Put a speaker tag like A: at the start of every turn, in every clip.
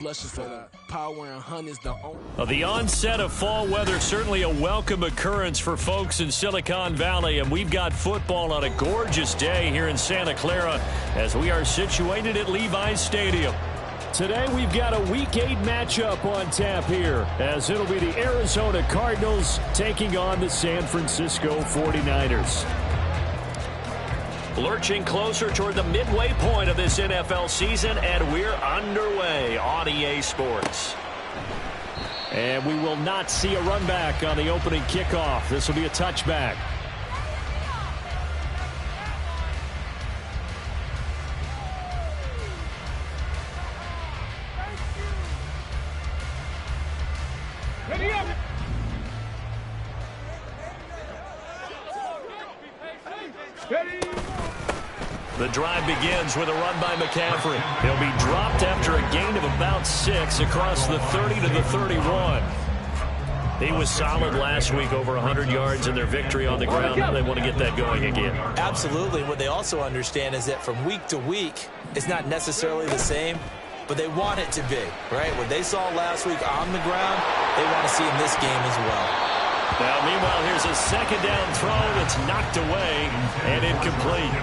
A: The onset of fall weather, certainly a welcome occurrence for folks in Silicon Valley, and we've got football on a gorgeous day here in Santa Clara as we are situated at Levi's Stadium. Today we've got a Week 8 matchup on tap here, as it'll be the Arizona Cardinals taking on the San Francisco 49ers. Lurching closer toward the midway point of this NFL season, and we're underway on EA Sports. And we will not see a run back on the opening kickoff. This will be a touchback.
B: Ready up. Ready.
A: The drive begins with a run by McCaffrey. He'll be dropped after a gain of about 6 across the 30 to the 31. He was solid last week, over 100 yards in their victory on the ground. They want to get that going again.
C: Absolutely. What they also understand is that from week to week, it's not necessarily the same, but they want it to be, right? What they saw last week on the ground, they want to see in this game as well.
A: Now, meanwhile, here's a second down throw that's knocked away and incomplete.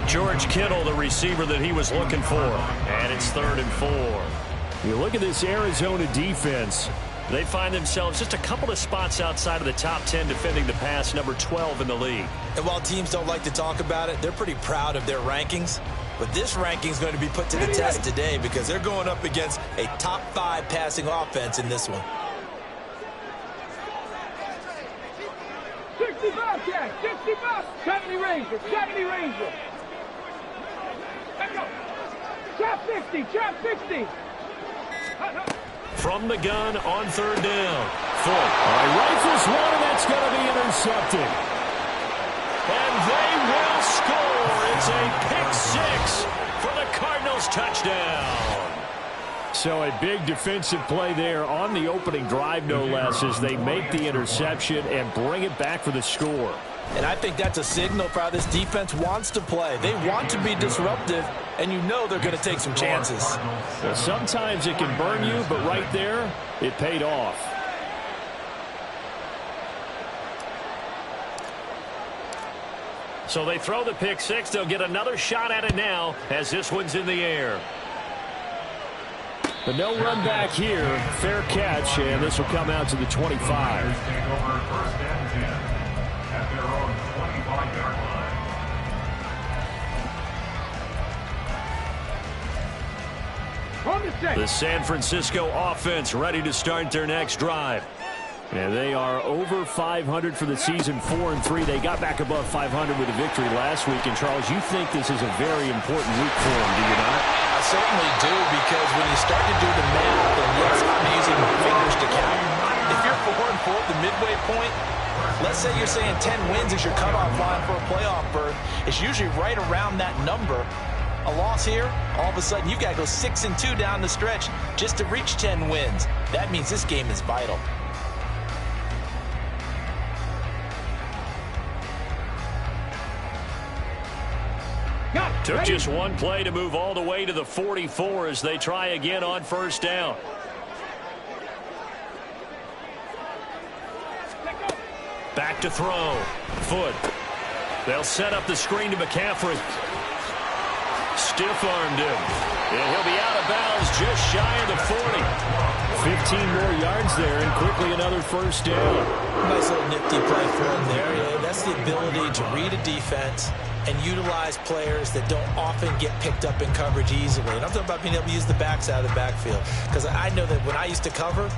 A: George Kittle, the receiver that he was looking for. And it's 3rd and 4. You look at this Arizona defense. They find themselves just a couple of spots outside of the top 10 defending the pass, number 12 in the league.
C: And while teams don't like to talk about it, they're pretty proud of their rankings. But this ranking is going to be put to the test today because they're going up against a top 5 passing offense in this one.
B: 65, Jack, 65. 70 Ranger, 70 Ranger. Let's go. Trap 60, trap 60.
A: From the gun on 3rd down. Foot. Rifles one, and that's going to be intercepted. And they will score. It's a pick 6 for the Cardinals touchdown. So a big defensive play there on the opening drive, no less, as they make the interception and bring it back for the score.
C: And I think that's a signal for how this defense wants to play. They want to be disruptive, and you know they're going to take some chances.
A: Well, sometimes it can burn you, but right there, it paid off. So they throw the pick 6. They'll get another shot at it now as this one's in the air. But no run back here. Fair catch, and this will come out to the 25. The San Francisco offense ready to start their next drive. And they are over 500 for the season, 4-3. They got back above 500 with a victory last week. And, Charles, you think this is a very important week for them, do you not?
C: I certainly do, because when you start to do the math, and yes, I'm using fingers to count, if you're 4-4 at the midway point, let's say you're saying 10 wins is your cutoff line for a playoff berth, it's usually right around that number. A loss here, all of a sudden you've got to go 6-2 down the stretch just to reach 10 wins. That means this game is vital.
A: Took just one play to move all the way to the 44 as they try again on 1st down. Back to throw. Foot. They'll set up the screen to McCaffrey. Stiff-armed him. And he'll be out of bounds just shy of the 40. 15 more yards there, and quickly another 1st down.
C: Nice little nifty play for him there. Yeah, that's the ability to read a defense and utilize players that don't often get picked up in coverage easily. And I'm talking about being able to use the backs out of the backfield. Because I know that when I used to cover,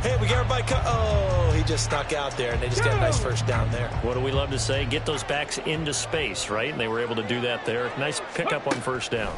C: hey, we get everybody oh, he just snuck out there, and they just got a nice 1st down there.
A: What do we love to say? Get those backs into space, right? And they were able to do that there. Nice pickup on 1st down.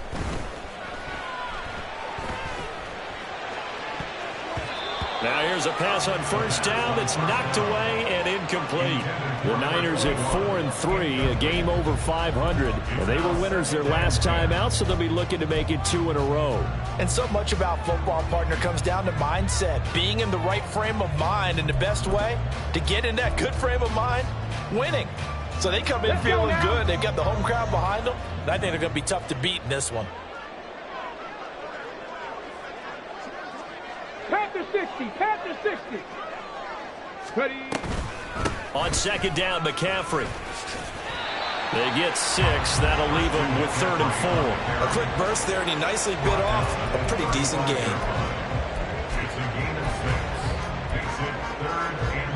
A: Now here's a pass on 1st down that's knocked away and incomplete. The Niners at 4-3, a game over 500. And they were winners their last time out, so they'll be looking to make it 2 in a row.
C: And so much about football, partner, comes down to mindset. Being in the right frame of mind, and the best way to get in that good frame of mind, winning. So they come in feeling good. They've got the home crowd behind them. And I think they're going to be tough to beat in this one.
B: 60. Panthers 60. Ready.
A: On second down, McCaffrey. They get 6. That'll leave them with 3rd and 4.
C: A quick burst there, and he nicely bit off a pretty decent gain.
D: It's a gain of 6. Makes it 3rd and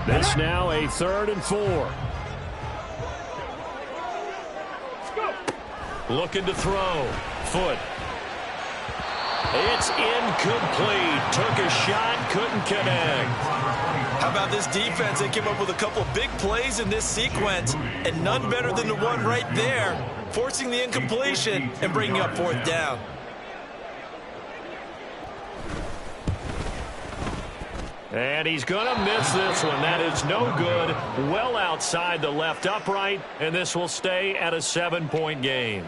D: 4.
A: This now a 3rd and 4. Looking to throw. Foot. It's incomplete. Took a shot, couldn't connect.
C: How about this defense? They came up with a couple big plays in this sequence, and none better than the one right there, forcing the incompletion and bringing up 4th down.
A: And he's going to miss this one. That is no good. Well outside the left upright, and this will stay at a 7-point game.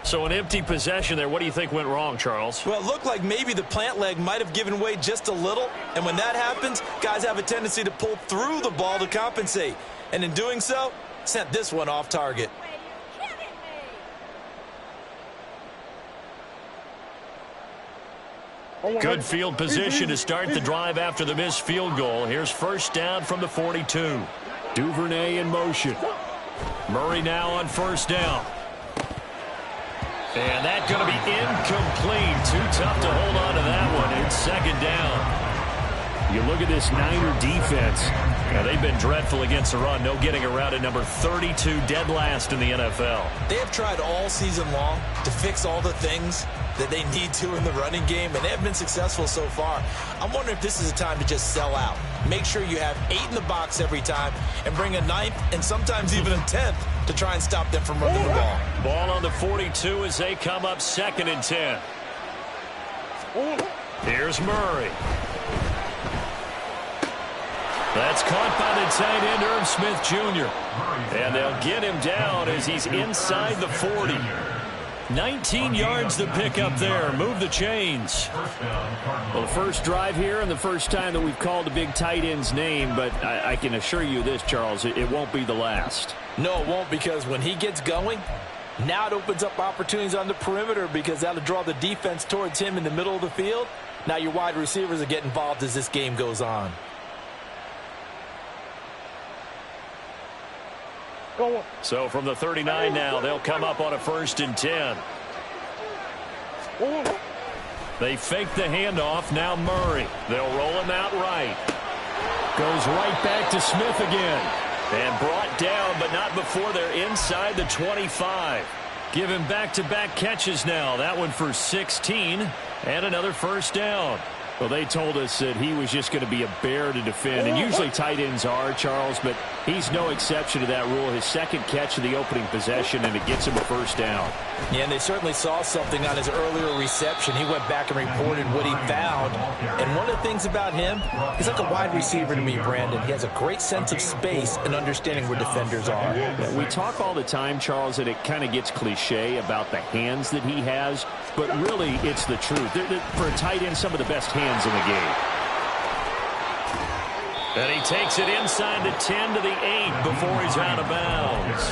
A: So an empty possession there. What do you think went wrong, Charles?
C: Well, it looked like maybe the plant leg might have given way just a little, and when that happens, guys have a tendency to pull through the ball to compensate. And in doing so, sent this one off target.
A: Good field position to start the drive after the missed field goal. Here's 1st down from the 42. Duvernay in motion. Murray now on 1st down. And that's going to be incomplete. Too tough to hold on to that one. It's 2nd down. You look at this Niner defense. Now, they've been dreadful against the run. No getting around at number 32, dead last in the NFL.
C: They have tried all season long to fix all the things that they need to in the running game, and they have been successful so far. I'm wondering if this is a time to just sell out. Make sure you have 8 in the box every time and bring a 9th and sometimes even a 10th to try and stop them from running the ball.
A: Ball on the 42 as they come up 2nd and 10. Here's Murray. That's caught by the tight end, Irv Smith Jr. And they'll get him down as he's inside the 40. 19 yards to pick up there. Move the chains.
E: Well, the first drive here and the first time that we've called the big tight end's name, but I can assure you this, Charles, it won't be the last.
C: No, it won't, because when he gets going, now it opens up opportunities on the perimeter because that'll draw the defense towards him in the middle of the field. Now your wide receivers are getting involved as this game goes on.
A: So from the 39 now, they'll come up on a 1st and 10. They fake the handoff. Now Murray. They'll roll him out right. Goes right back to Smith again. And brought down, but not before they're inside the 25. Give him back-to-back catches now. That one for 16 and another 1st down.
E: Well, they told us that he was just going to be a bear to defend, and usually tight ends are, Charles, but he's no exception to that rule. His 2nd catch of the opening possession, and it gets him a 1st down.
C: Yeah, and they certainly saw something on his earlier reception. He went back and reported what he found. And one of the things about him, he's like a wide receiver to me, Brandon. He has a great sense of space and understanding where defenders are.
E: Yeah, we talk all the time, Charles, and it kind of gets cliche about the hands that he has, but really it's the truth. For a tight end, some of the best hands in the game.
A: And he takes it inside the 10 to the 8 before he's out of bounds.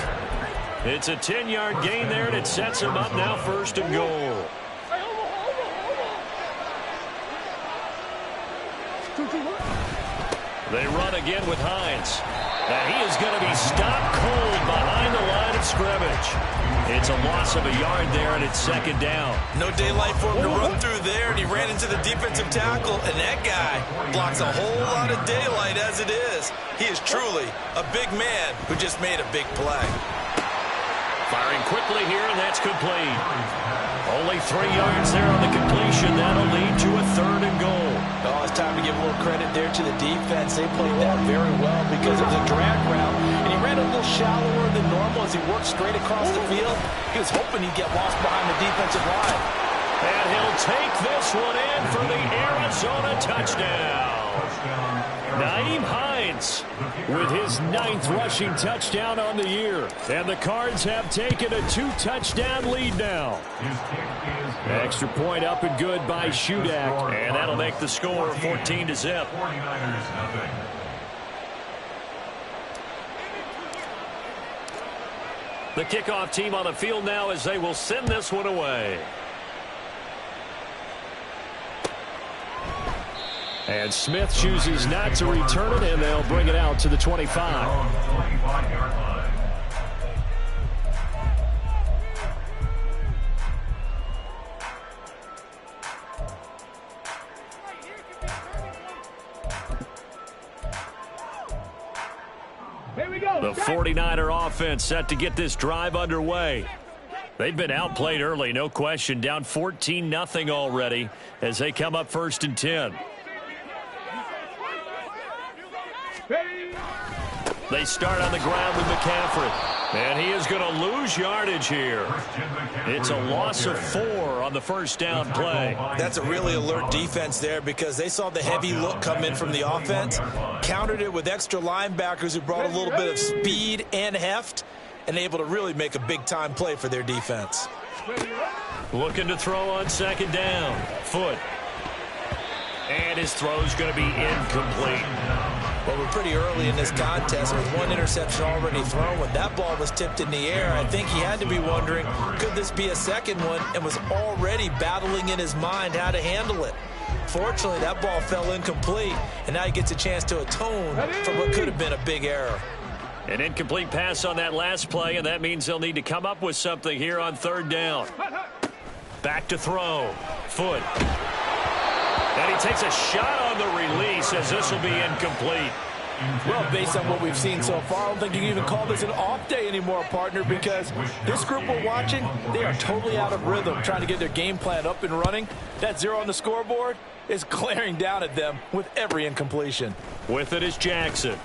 A: It's a 10-yard gain there, and it sets him up now 1st and goal. They run again with Hines. And he is going to be stopped cold behind the line of scrimmage. It's a loss of a yard there, and it's 2nd down.
C: No daylight for him to run through there, and he ran into the defensive tackle, and that guy blocks a whole lot of daylight as it is. He is truly a big man who just made a big play.
A: Firing quickly here, and that's complete. Only 3 yards there on the completion. That'll lead to a 3rd and goal.
C: Oh, it's time to give a little credit there to the defense. They played that very well because it was a drag route, and he ran a little shallower than normal as he worked straight across the field. He was hoping he'd get lost behind the defensive line.
A: And he'll take this one in for the Arizona touchdown. Nyheim Hines with his 9th rushing touchdown on the year. And the Cards have taken a 2-touchdown lead now. Extra point up and good by Shudak. And that'll make the score 14-0.
D: 49ers nothing.
A: The kickoff team on the field now as they will send this one away. And Smith chooses not to return it, and they'll bring it out to the 25.
B: Here we go.
A: The 49er offense set to get this drive underway. They've been outplayed early, no question. Down 14-0 already as they come up 1st and 10. They start on the ground with McCaffrey. And he is going to lose yardage here. It's a loss of 4 on the first down play.
C: That's a really alert defense there because they saw the heavy look come in from the offense, countered it with extra linebackers who brought a little bit of speed and heft, and able to really make a big-time play for their defense.
A: Looking to throw on 2nd down. Foot. And his throw's going to be incomplete.
C: Well, we're pretty early in this contest with 1 interception already thrown. When that ball was tipped in the air, I think he had to be wondering, could this be a second one, and was already battling in his mind how to handle it. Fortunately, that ball fell incomplete, and now he gets a chance to atone for what could have been a big error.
A: An incomplete pass on that last play, and that means they'll need to come up with something here on 3rd down. Back to throw. Foot. And he takes a shot on the release as this will be incomplete.
F: Well, based on what we've seen so far, I don't think you can even call this an off day anymore, partner, because this group we're watching, they are totally out of rhythm, trying to get their game plan up and running. That 0 on the scoreboard is glaring down at them with every incompletion.
A: With it is Jackson.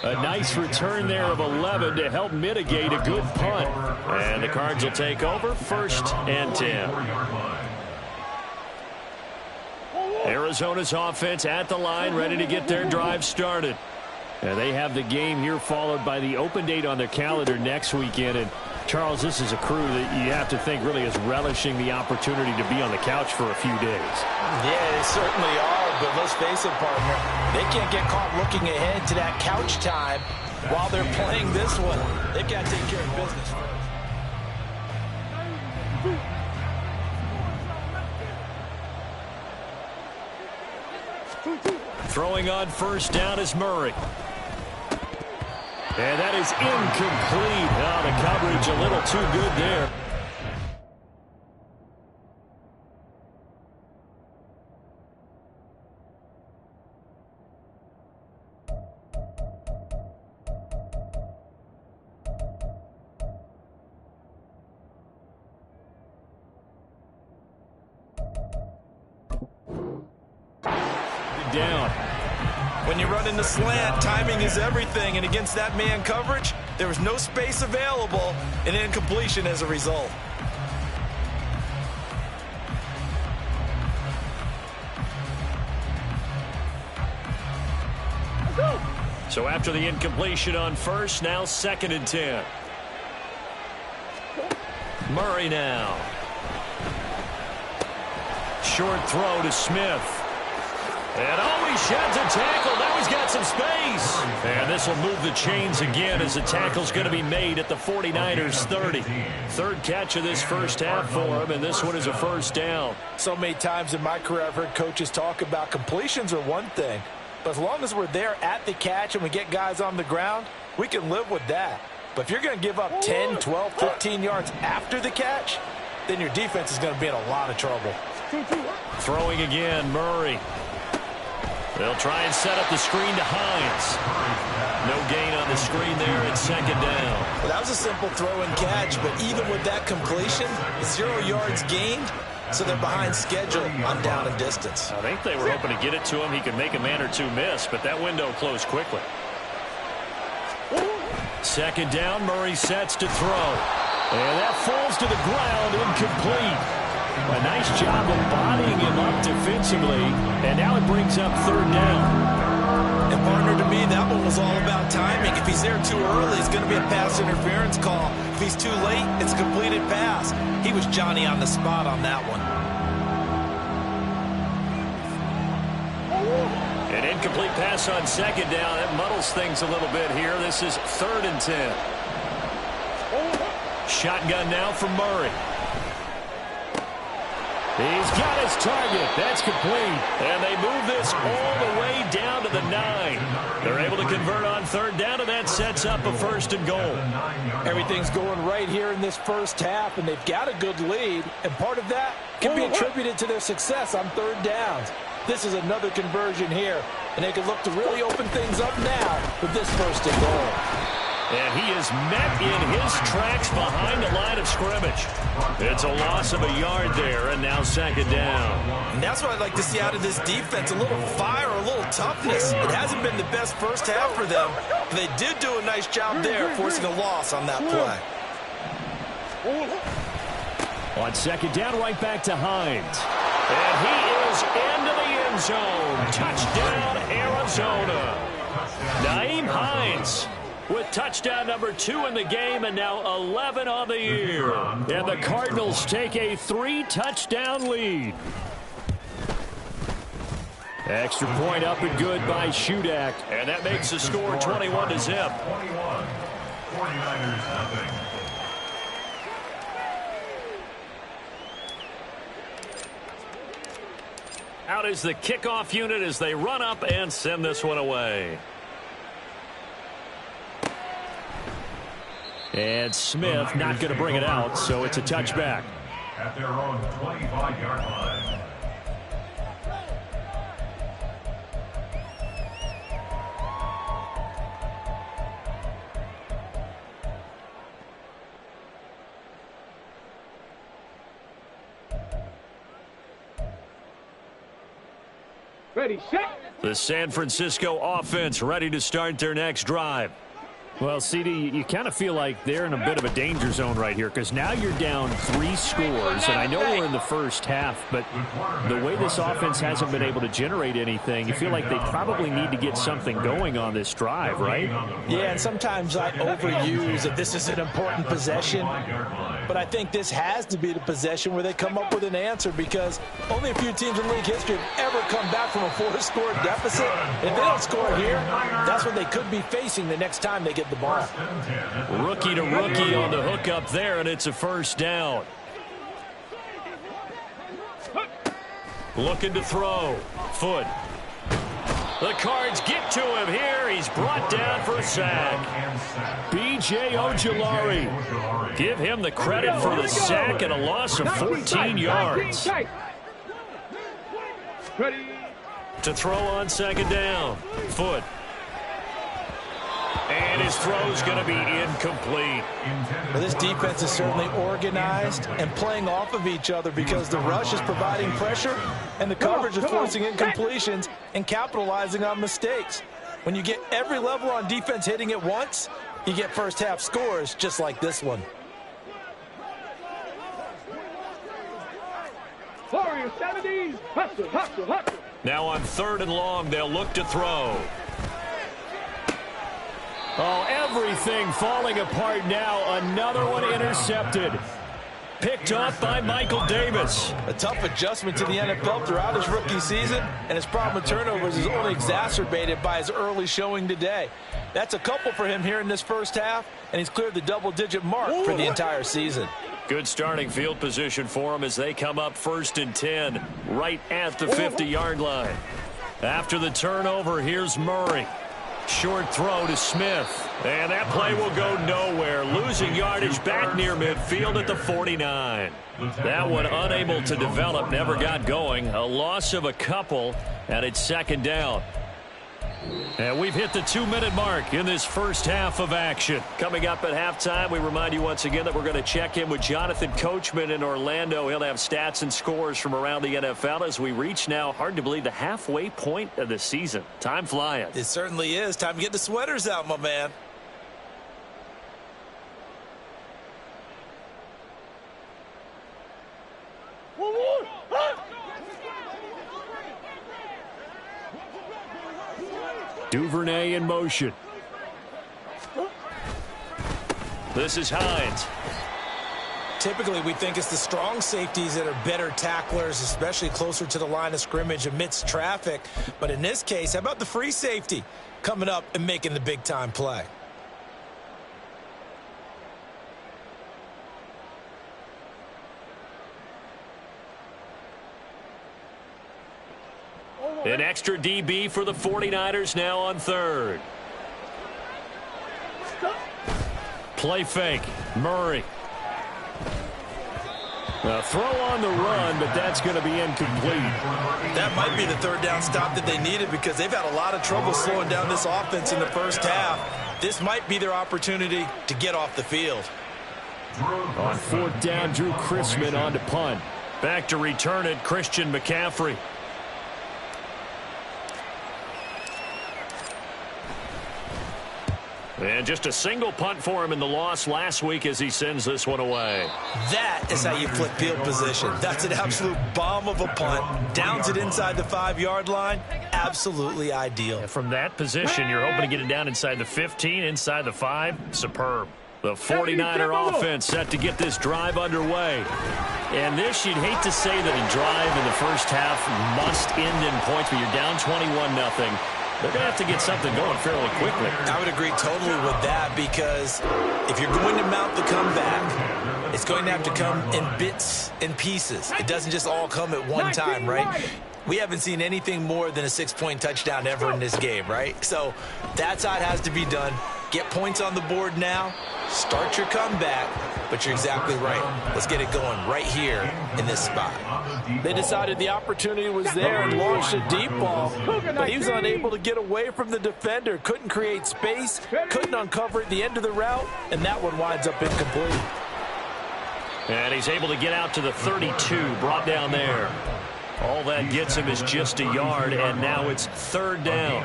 A: A nice return there of 11 to help mitigate a good punt. And the Cards will take over 1st and 10. Arizona's offense at the line, ready to get their drive started. And they have the game here followed by the open date on their calendar next weekend. And Charles, this is a crew that you have to think really is relishing the opportunity to be on the couch for a few days.
C: Yeah, they certainly are, but let's face it, partner, they can't get caught looking ahead to that couch time while they're playing this one. They've got to take care of business first.
A: Throwing on 1st down is Murray. And that is incomplete. Oh, the coverage a little too good there. Down.
C: When you run in the slant, timing is everything, and against that man coverage, there was no space available, and incompletion as a result.
A: So after the incompletion on 1st, now 2nd and 10. Murray now. Short throw to Smith. And he sheds a tackle. Now he's got some space. And this will move the chains again as the tackle's going to be made at the 49ers 30. 3rd catch of this first half for him, and this one is a 1st down.
F: So many times in my career I've heard coaches talk about completions are one thing, but as long as we're there at the catch and we get guys on the ground, we can live with that. But if you're going to give up 10, 12, 15 yards after the catch, then your defense is going to be in a lot of trouble.
A: Throwing again, Murray. They'll try and set up the screen to Hines. No gain on the screen there at 2nd down.
C: Well, that was a simple throw and catch, but even with that completion, 0 yards gained, so they're behind schedule on down and distance.
A: I think they were hoping to get it to him. He could make a man or two miss, but that window closed quickly. 2nd down, Murray sets to throw. And that falls to the ground, incomplete. A nice job of bodying him up defensively, and now it brings up 3rd down.
C: And partner, to me, that one was all about timing. If he's there too early, it's going to be a pass interference call. If he's too late, it's a completed pass. He was Johnny on the spot on that one.
A: An incomplete pass on second down. That muddles things a little bit here. This is 3rd and 10. Shotgun now from Murray. He's got his target. That's complete. And they move this all the way down to the 9. They're able to convert on 3rd down, and that sets up a 1st and goal.
F: Everything's going right here in this first half, and they've got a good lead. And part of that can be attributed to their success on 3rd downs. This is another conversion here, and they can look to really open things up now with this 1st and goal.
A: And he is met in his tracks behind the line of scrimmage. It's a loss of a yard there, and now 2nd down.
C: And that's what I'd like to see out of this defense, a little fire, a little toughness. It hasn't been the best first half for them, but they did do a nice job there, forcing a loss on that play.
A: On 2nd down, right back to Hines. And he is into the end zone. Touchdown, Arizona. Nyheim Hines with touchdown number 2 in the game, and now 11 on the year. And the Cardinals take a 3-touchdown lead. Extra point up and good by Shudak. And that makes the score 21-0.
D: 21. 49ers nothing.
A: Out is the kickoff unit as they run up and send this one away. And Smith not going to bring it out, so it's a touchback.
D: At their own 25-yard line.
B: Ready, set.
A: The San Francisco offense ready to start their next drive.
E: Well, CD, you kind of feel like they're in a bit of a danger zone right here because now you're down 3 scores, and I know we're in the first half, but the way this offense hasn't been able to generate anything, you feel like they probably need to get something going on this drive, right?
F: Yeah, and sometimes I overuse that this is an important possession, but I think this has to be the possession where they come up with an answer because only a few teams in league history have ever come back from a 4-score deficit. If they don't score here, that's what they could be facing the next time they get the ball.
A: Rookie to rookie on the hook up there, and it's a 1st down. Looking to throw. Foot. The Cards get to him here. He's brought down for a sack. B.J. Ojulari. Give him the credit for the sack and a loss of 14 yards. To throw on 2nd down. Foot. And his throw's going to be incomplete.
F: Well, this defense is certainly organized and playing off of each other because the rush is providing pressure and the coverage is forcing incompletions and capitalizing on mistakes. When you get every level on defense hitting at once, you get first half scores just like this one.
B: Warrior 70s. Hustle, hustle, hustle.
A: Now on 3rd and long, they'll look to throw. Oh, everything falling apart now. Another one intercepted. Picked off by Michael Davis.
F: A tough adjustment to the NFL throughout his rookie season, and his problem with turnovers is only exacerbated by his early showing today. That's a couple for him here in this first half, and he's cleared the double-digit mark for the entire season.
A: Good starting field position for him as they come up 1st and 10, right at the 50-yard line. After the turnover, here's Murray. Short throw to Smith. And that play will go nowhere. Losing yardage back near midfield at the 49. That one unable to develop, never got going. A loss of a couple, and it's 2nd down. And we've hit the 2-minute mark in this first half of action. Coming up at halftime, we remind you once again that we're going to check in with Jonathan Coachman in Orlando. He'll have stats and scores from around the NFL as we reach now, hard to believe, the halfway point of the season. Time flying.
C: It certainly is. Time to get the sweaters out, my man.
A: Duvernay in motion. This is Hines.
F: Typically, we think it's the strong safeties that are better tacklers, especially closer to the line of scrimmage amidst traffic. But in this case, how about the free safety coming up and making the big-time play?
A: An extra DB for the 49ers now on third. Play fake. Murray. A throw on the run, but that's going to be incomplete.
F: That might be the third down stop that they needed because they've had a lot of trouble slowing down this offense in the first half. This might be their opportunity to get off the field.
A: On fourth down, Drew Chrisman on to punt. Back to return it, Christian McCaffrey. And just a single punt for him in the loss last week as he sends this one away.
F: That is how you flip field position. That's an absolute bomb of a punt. Downs it inside the 5-yard line. Absolutely ideal.
A: And from that position, you're hoping to get it down inside the 15, inside the 5. Superb. The 49er offense set to get this drive underway. And this, you'd hate to say that a drive in the first half must end in points, but you're down 21-0. They're going to have to get something going fairly quickly.
F: I would agree totally with that because if you're going to mount the comeback, it's going to have to come in bits and pieces. It doesn't just all come at one time, right? We haven't seen anything more than a 6-point touchdown ever in this game, right? So that's how it has to be done. Get points on the board now. Start your comeback. But you're exactly right. Let's get it going right here in this spot.
C: They decided the opportunity was there and launched a deep ball, but he was unable to get away from the defender. Couldn't create space, couldn't uncover at the end of the route, and that one winds up incomplete.
A: And he's able to get out to the 32, brought down there. All that gets him is just a yard, and now it's third down.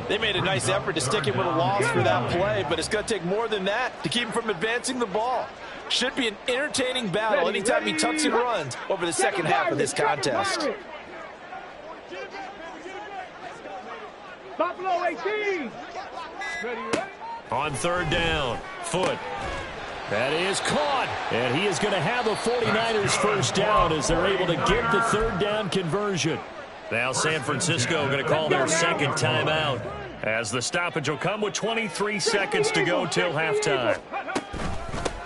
C: They made a nice effort to stick him with a loss for that play, but it's going to take more than that to keep him from advancing the ball. Should be an entertaining battle anytime he tucks and runs over the second half of this contest.
B: Buffalo 18.
A: On third down, Foot. That is caught, and he is going to have a 49ers first down as they're able to get the third down conversion. Now San Francisco going to call their second timeout as the stoppage will come with 23 seconds to go till halftime.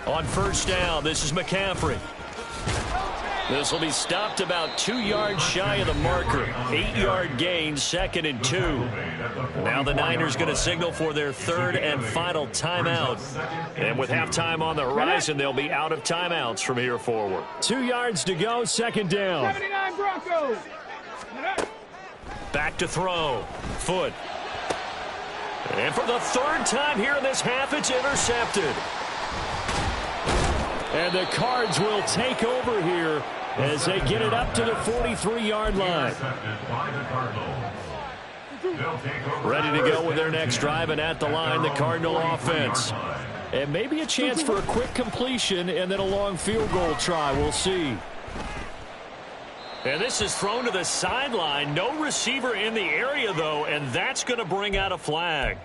A: On first down, this is McCaffrey. This will be stopped about 2 yards shy of the marker. 8-yard gain, 2nd and 2. Now the Niners going to signal for their third and final timeout. And with halftime on the horizon, they'll be out of timeouts from here forward. 2 yards to go, second down.
B: 79 Broncos.
A: Back to throw. Foot. And for the third time here in this half, it's intercepted. And the Cards will take over here as they get it up to the 43-yard line. Ready to go with their next drive, and at the line, the Cardinal offense. And maybe a chance for a quick completion and then a long field goal try. We'll see. And this is thrown to the sideline. No receiver in the area, though, and that's going to bring out a flag.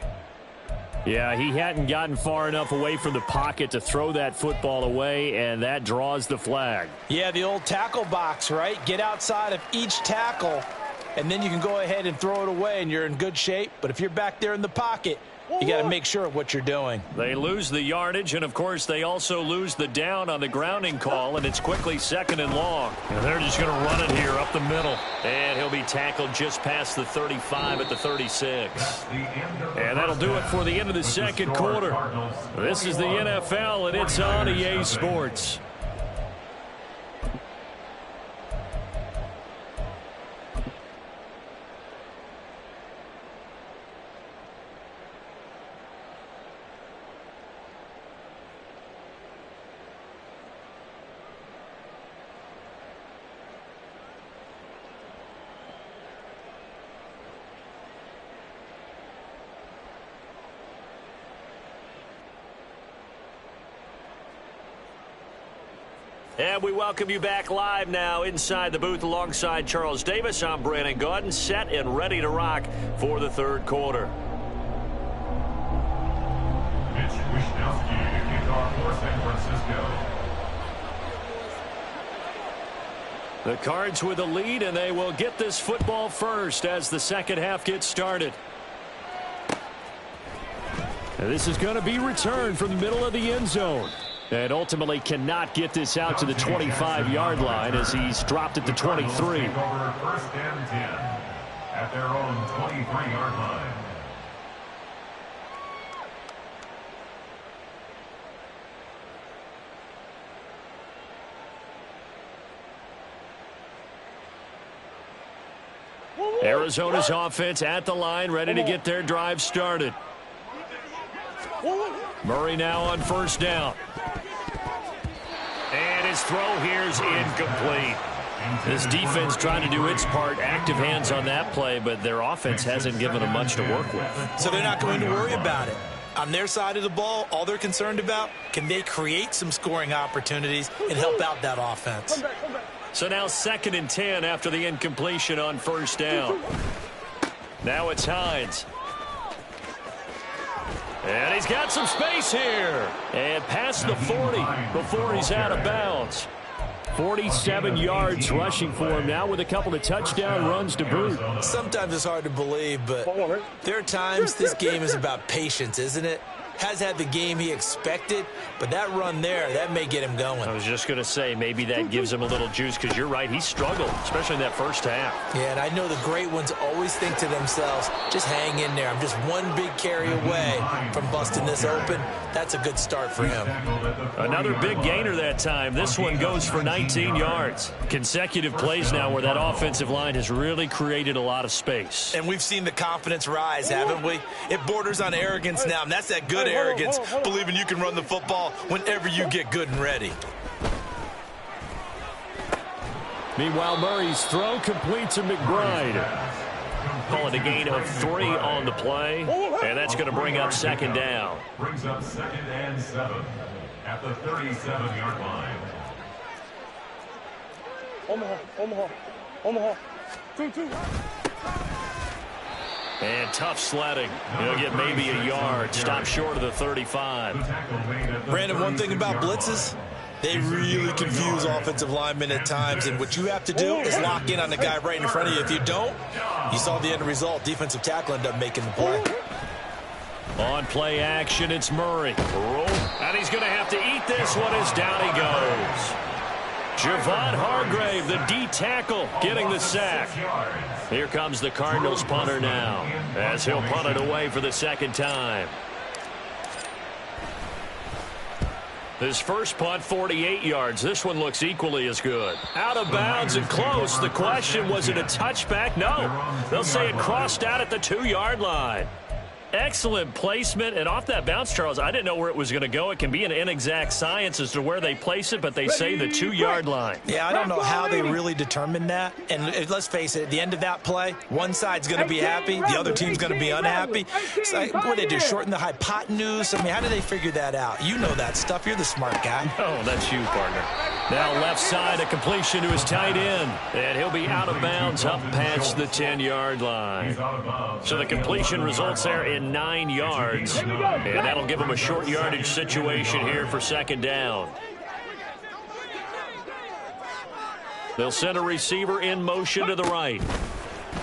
A: Yeah, he hadn't gotten far enough away from the pocket to throw that football away, and that draws the flag.
C: Yeah, the old tackle box, right? Get outside of each tackle, and then you can go ahead and throw it away, and you're in good shape. But if you're back there in the pocket, you got to make sure of what you're doing.
A: They lose the yardage, and, of course, they also lose the down on the grounding call, and it's quickly 2nd and long. And they're just going to run it here up the middle. And he'll be tackled just past the 35 at the 36. And that'll do it for the end of the second quarter. This is the NFL, and it's on EA Sports. And we welcome you back live now inside the booth alongside Charles Davis. I'm Brandon Gaudin, set and ready to rock for the third quarter.
D: Mitch Wishnowsky, kickoff for San Francisco.
A: The Cards with the lead, and they will get this football first as the second half gets started. And this is going to be returned from the middle of the end zone. And ultimately cannot get this out to the 25-yard line as he's dropped at the 23.
D: First and 10 at their own 23-yard line.
A: Arizona's offense at the line, ready to get their drive started. Murray now on first down. And his throw here is incomplete. This defense trying to do its part, active hands on that play, but their offense hasn't given them much to work with.
F: So they're not going to worry about it. On their side of the ball, all they're concerned about, can they create some scoring opportunities and help out that offense?
A: So now 2nd and 10 after the incompletion on first down. Now it's Hines. And he's got some space here. And past the 40 before he's out of bounds. 47 yards rushing for him now with a couple of touchdown runs to boot.
F: Sometimes it's hard to believe, but there are times this game is about patience, isn't it? Has had the game he expected, but that run there, that may get him going.
A: I was just going to say, maybe that gives him a little juice, because you're right, he struggled, especially in that first half.
F: Yeah, and I know the great ones always think to themselves, just hang in there. I'm just one big carry away from busting this open. That's a good start for him.
A: Another big gainer that time. This one goes for 19 yards. Consecutive plays now where that offensive line has really created a lot of space.
F: And we've seen the confidence rise, haven't we? It borders on arrogance now, and that's that good arrogance, believing you can run the football whenever you get good and ready.
A: Meanwhile, Murray's throw complete to McBride. Call it a gain of 3 on the play, and that's going to bring up 2nd down.
D: Brings up 2nd and 7 at the 37-yard line.
B: Omaha. 2-2.
A: And tough sledding. He'll get maybe a yard. Stop short of the 35.
F: Brandon, one thing about blitzes, they really confuse offensive linemen at times, and what you have to do is lock in on the guy right in front of you. If you don't, you saw the end result. Defensive tackle ended up making the play.
A: On play action, it's Murray. And he's going to have to eat this one as down he goes. Javon Hargrave, the D tackle, getting the sack. Here comes the Cardinals punter now, as he'll punt it away for the 2nd time. His first punt, 48 yards. This one looks equally as good. Out of bounds and close. The question, was it a touchback? No. They'll say it crossed out at the 2-yard line. Excellent placement, and off that bounce, Charles, I didn't know where it was going to go. It can be an inexact science as to where they place it, but they say the 2-yard line.
F: Yeah, I don't know how they really determined that. And let's face it, at the end of that play, one side's going to be happy, the other team's going to be unhappy. So, what they do, shorten the hypotenuse? I mean, how do they figure that out? You know that stuff. You're the smart guy.
A: Oh, that's you, partner. Now left side, a completion to his tight end. And he'll be out of bounds up past the 10-yard line. So the completion results there in 9 yards. And that'll give him a short yardage situation here for 2nd down. They'll send a receiver in motion to the right.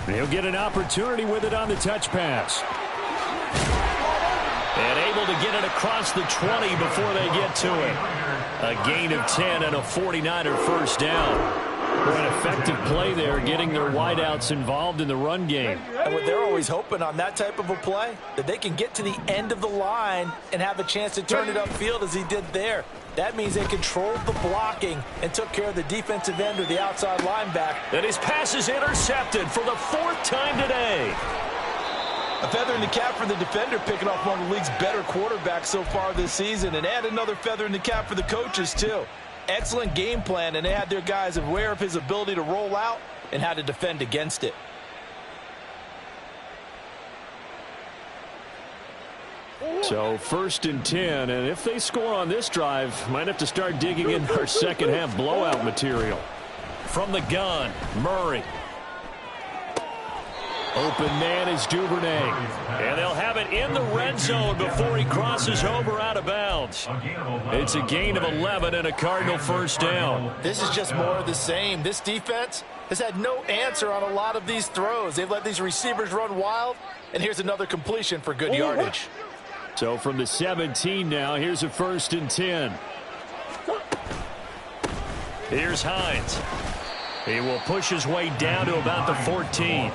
A: He'll get an opportunity with it on the touch pass. And able to get it across the 20 before they get to it. A gain of 10 and a 49er first down. For an effective play there, getting their wideouts involved in the run game.
F: And what they're always hoping on that type of a play, that they can get to the end of the line and have a chance to turn it upfield as he did there. That means they controlled the blocking and took care of the defensive end or the outside linebacker.
A: And his pass is intercepted for the 4th time today.
F: A feather in the cap for the defender, picking off one of the league's better quarterbacks so far this season, and add another feather in the cap for the coaches, too. Excellent game plan, and they had their guys aware of his ability to roll out and how to defend against it.
A: So 1st and 10, and if they score on this drive, might have to start digging in our second half blowout material. From the gun, Murray.
E: Open man is Duvernay.
A: And they'll have it in the red zone before he crosses over out of bounds. It's a gain of 11 and a Cardinal first down.
F: This is just more of the same. This defense has had no answer on a lot of these throws. They've let these receivers run wild, and here's another completion for good yardage.
E: So from the 17 now, here's a 1st and 10.
A: Here's Hines. He will push his way down to about the 14.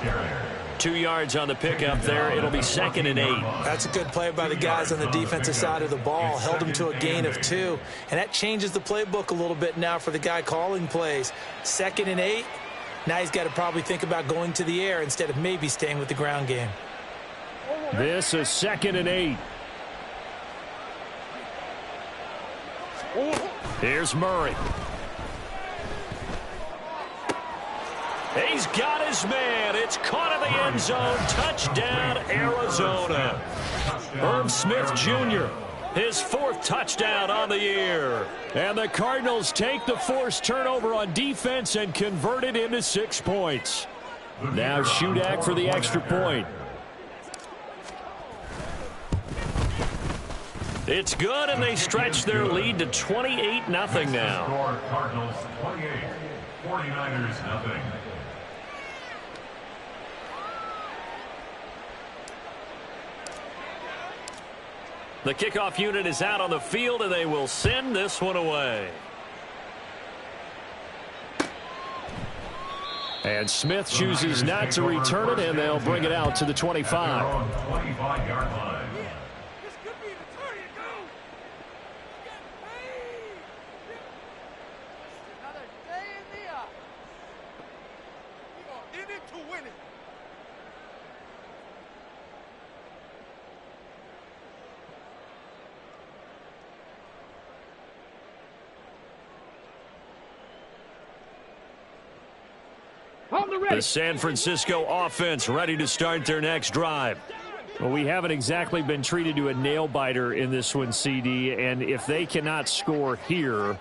A: 2 yards on the pickup there. It'll be 2nd and 8.
C: That's a good play by the guys on the defensive side of the ball. Held him to a gain of 2. And that changes the playbook a little bit now for the guy calling plays. 2nd and 8. Now he's got to probably think about going to the air instead of maybe staying with the ground game.
E: This is 2nd and 8. Here's Murray.
A: He's got his man. It's caught in the end zone. Touchdown, Arizona. Herb Smith Jr., his 4th touchdown on the year.
E: And the Cardinals take the forced turnover on defense and convert it into 6 points. Now Shudak for the extra point.
A: It's good, and they stretch their lead to 28-0 now.
D: Cardinals 28, 49ers nothing.
A: The kickoff unit is out on the field, and they will send this one away.
E: And Smith chooses not to return it, and they'll bring it out to the 25.
D: 25-yard line.
A: The San Francisco offense ready to start their next drive.
E: Well, we haven't exactly been treated to a nail-biter in this one, CD, and if they cannot score here,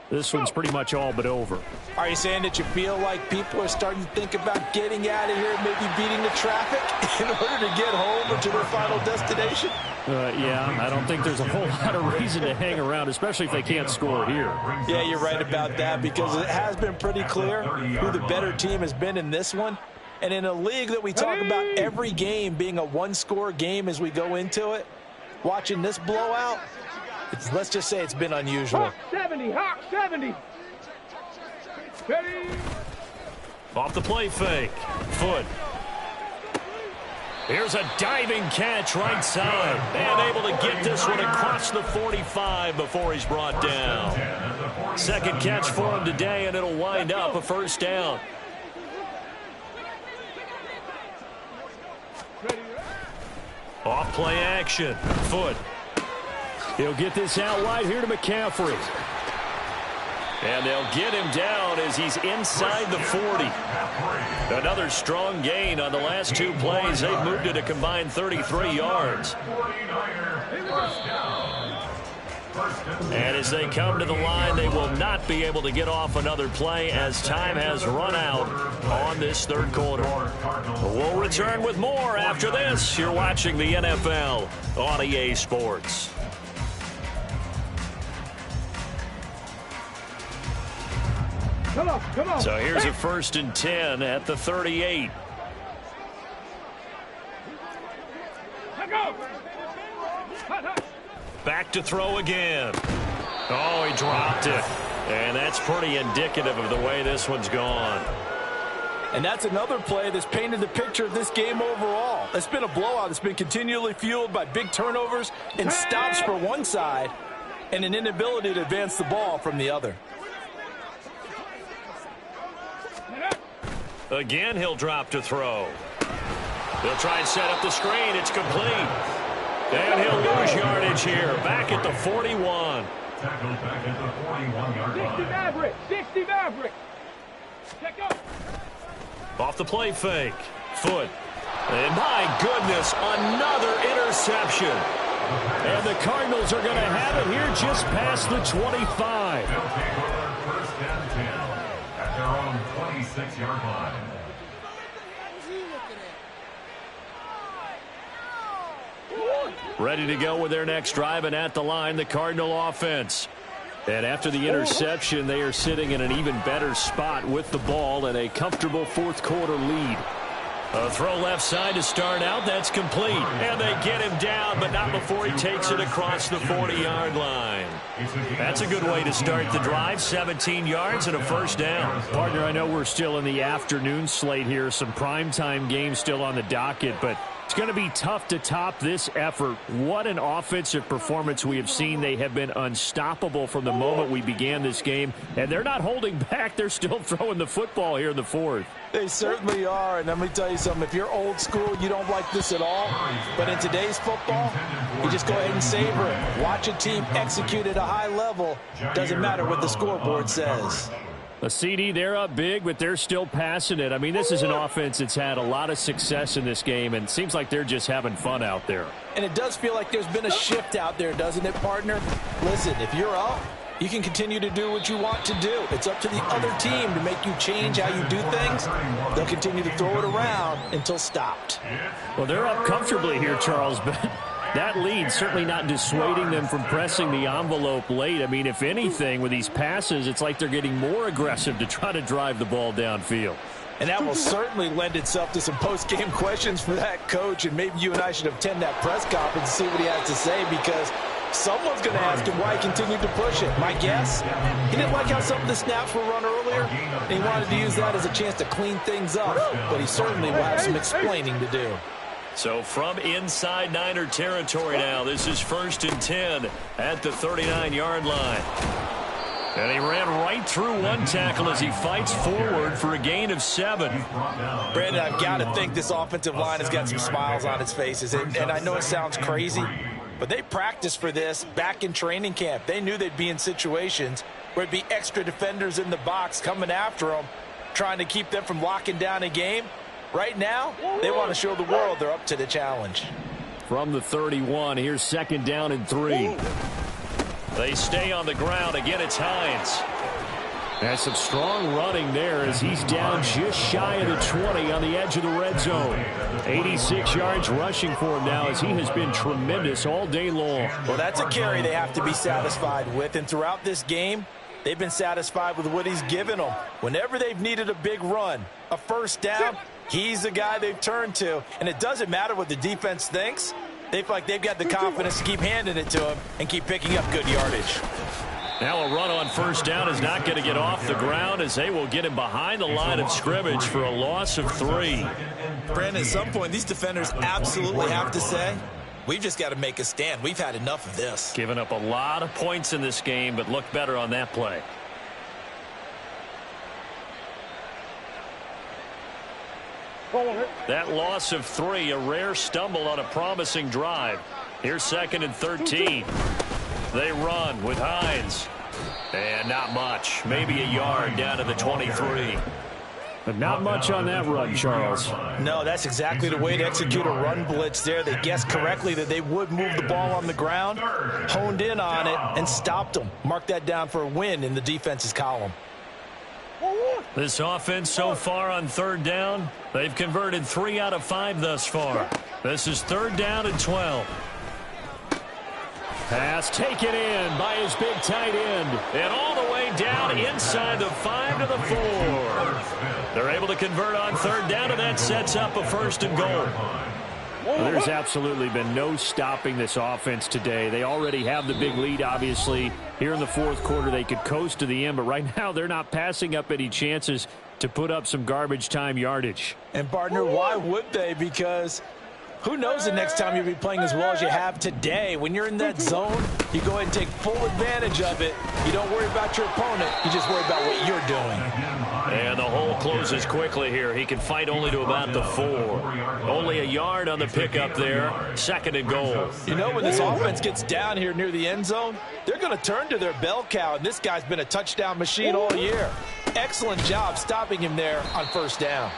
E: this one's pretty much all but over.
C: Are you saying that you feel like people are starting to think about getting out of here and maybe beating the traffic in order to get home or to their final destination?
E: Yeah, I don't think there's a whole lot of reason to hang around, especially if they can't score here.
C: Yeah, you're right about that, because it has been pretty clear who the better team has been in this one. And in a league that we talk about every game being a one-score game as we go into it, watching this blowout, let's just say it's been unusual.
B: Hawk 70, Hawk 70. Ready.
A: Off the play fake. Foot. Here's a diving catch right side. And able to get this one across the 45 before he's brought down. 2nd catch for him today, and it'll wind up a 1st down. Off play action. Foot.
E: He'll get this out wide here to McCaffrey.
A: And they'll get him down as he's inside the 40. Another strong gain on the last 2 plays. They've moved it a combined 33 yards. And as they come to the line, they will not be able to get off another play as time has run out on this 3rd quarter. We'll return with more after this. You're watching the NFL on EA Sports.
B: Come on.
A: So here's a 1st and 10 at the 38.
B: Let go.
A: Back to throw again. Oh, he dropped it. And that's pretty indicative of the way this one's gone.
F: And that's another play that's painted the picture of this game overall. It's been a blowout. It's been continually fueled by big turnovers and stops for one side and an inability to advance the ball from the other.
A: Again, he'll drop to throw. They'll try and set up the screen. It's complete. And he'll lose yardage here. Back at the 41.
D: Tackled back at the 41-yard
B: 60
D: line.
B: Maverick. 60 Maverick. Check up.
A: Off the play fake. Foot. And my goodness, another interception.
E: And the Cardinals are going to have it here just past the 25.
D: They'll take over 1st and 10 at their own 26-yard line.
A: Ready to go with their next drive, and at the line, the Cardinal offense. And after the interception, they are sitting in an even better spot with the ball and a comfortable fourth-quarter lead. A throw left side to start out. That's complete. And they get him down, but not before he takes it across the 40-yard line. That's a good way to start the drive. 17 yards and a first down.
E: Partner, I know we're still in the afternoon slate here. Some primetime games still on the docket, but it's going to be tough to top this effort. What an offensive performance we have seen. They have been unstoppable from the moment we began this game, and they're not holding back. They're still throwing the football here in the fourth.
F: They certainly are, and let me tell you something. If you're old school, you don't like this at all. But in today's football, you just go ahead and savor it. Watch a team execute at a high level. Doesn't matter what the scoreboard says.
E: A CD, they're up big, but they're still passing it. I mean, this is an offense that's had a lot of success in this game, and it seems like they're just having fun out there.
F: And it does feel like there's been a shift out there, doesn't it, partner? Listen, if you're up, you can continue to do what you want to do. It's up to the other team to make you change how you do things. They'll continue to throw it around until stopped.
E: Well, they're up comfortably here, Charles, but that lead certainly not dissuading them from pressing the envelope late. I mean, if anything, with these passes, it's like they're getting more aggressive to try to drive the ball downfield.
F: And that will certainly lend itself to some post-game questions for that coach, and maybe you and I should attend that press conference and see what he has to say, because someone's going to ask him why he continued to push it. My guess, he didn't like how some of the snaps were run earlier, and he wanted to use that as a chance to clean things up, but he certainly will have some explaining to do.
A: So from inside Niner territory now, this is 1st and 10 at the 39-yard line. And he ran right through one tackle as he fights forward for a gain of 7.
F: Brandon, I've got to think this offensive line has got some smiles on its faces. And I know it sounds crazy, but they practiced for this back in training camp. They knew they'd be in situations where it'd be extra defenders in the box coming after them, trying to keep them from locking down a game. Right now, they want to show the world they're up to the challenge.
E: From the 31, here's 2nd down and 3.
A: They stay on the ground. Again, it's Hines.
E: That's some strong running there as he's down just shy of the 20 on the edge of the red zone. 86 yards rushing for him now as he has been tremendous all day long.
F: Well, that's a carry they have to be satisfied with, and throughout this game, they've been satisfied with what he's given them. Whenever they've needed a big run, a first down, he's the guy they've turned to, and it doesn't matter what the defense thinks. They feel like they've got the confidence to keep handing it to him and keep picking up good yardage.
A: Now a run on first down is not going to get off the ground as they will get him behind the line of scrimmage for a loss of 3.
F: Brandon, at some point, these defenders absolutely have to say, we've just got to make a stand. We've had enough of this.
A: Giving up a lot of points in this game, but look better on that play. That loss of 3, a rare stumble on a promising drive. Here's 2nd and 13. They run with Hines. And not much. Maybe a yard down to the 23.
E: But not much on that run, Charles.
F: No, that's exactly the way to execute a run blitz there. They guessed correctly that they would move the ball on the ground, honed in on it, and stopped them. Mark that down for a win in the defense's column.
A: This offense so far on 3rd down, they've converted 3 out of 5 thus far. This is 3rd down and 12.
E: Pass taken in by his big tight end.
A: And all the way down inside the 5 to the 4. They're able to convert on 3rd down, and that sets up a 1st and goal.
E: Well, there's absolutely been no stopping this offense today. They already have the big lead, obviously. Here in the 4th quarter, they could coast to the end, but right now they're not passing up any chances to put up some garbage time yardage.
F: And, partner, why would they? Because who knows the next time you'll be playing as well as you have today. When you're in that zone, you go ahead and take full advantage of it. You don't worry about your opponent. You just worry about what you're doing.
A: And the hole closes quickly here. He can fight only to about the 4. Only a yard on the pickup there. 2nd and goal.
F: You know, when this offense gets down here near the end zone, they're going to turn to their bell cow, and this guy's been a touchdown machine all year. Excellent job stopping him there on 1st down.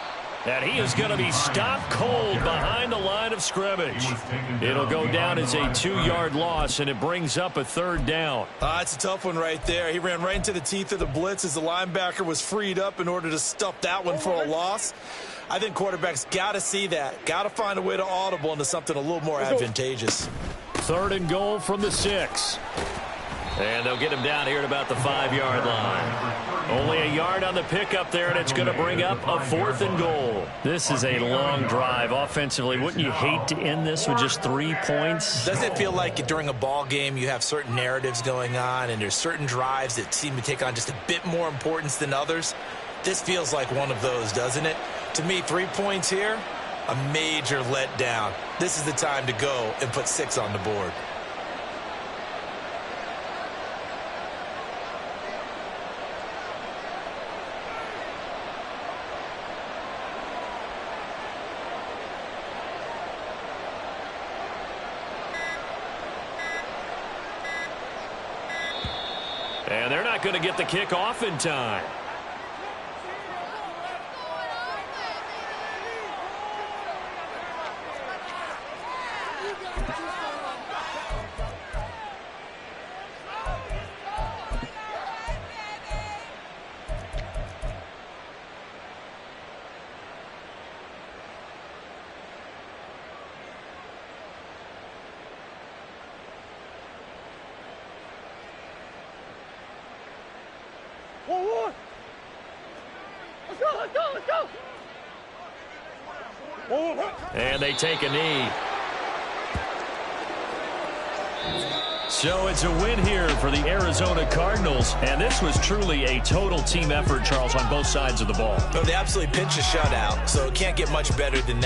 A: And he is going to be stopped cold behind the line of scrimmage. It'll go down as a 2-yard loss, and it brings up a 3rd down.
F: It's a tough one right there. He ran right into the teeth of the blitz as the linebacker was freed up in order to stuff that one for a loss. I think quarterbacks got to see that. Got to find a way to audible into something a little more advantageous.
E: 3rd and goal from the 6.
A: And they'll get him down here at about the 5-yard line. Only a yard on the pickup there, and it's going to bring up a 4th and goal.
E: This is a long drive offensively. Wouldn't you hate to end this with just 3 points?
F: Doesn't it feel like during a ball game you have certain narratives going on and there's certain drives that seem to take on just a bit more importance than others? This feels like one of those, doesn't it? To me, 3 points here, a major letdown. This is the time to go and put 6 on the board.
A: And they're not going to get the kick off in time. And they take a knee. So it's a win here for the Arizona Cardinals. And this was truly a total team effort, Charles, on both sides of the ball.
F: No, they absolutely pitched a shutout, so it can't get much better than that.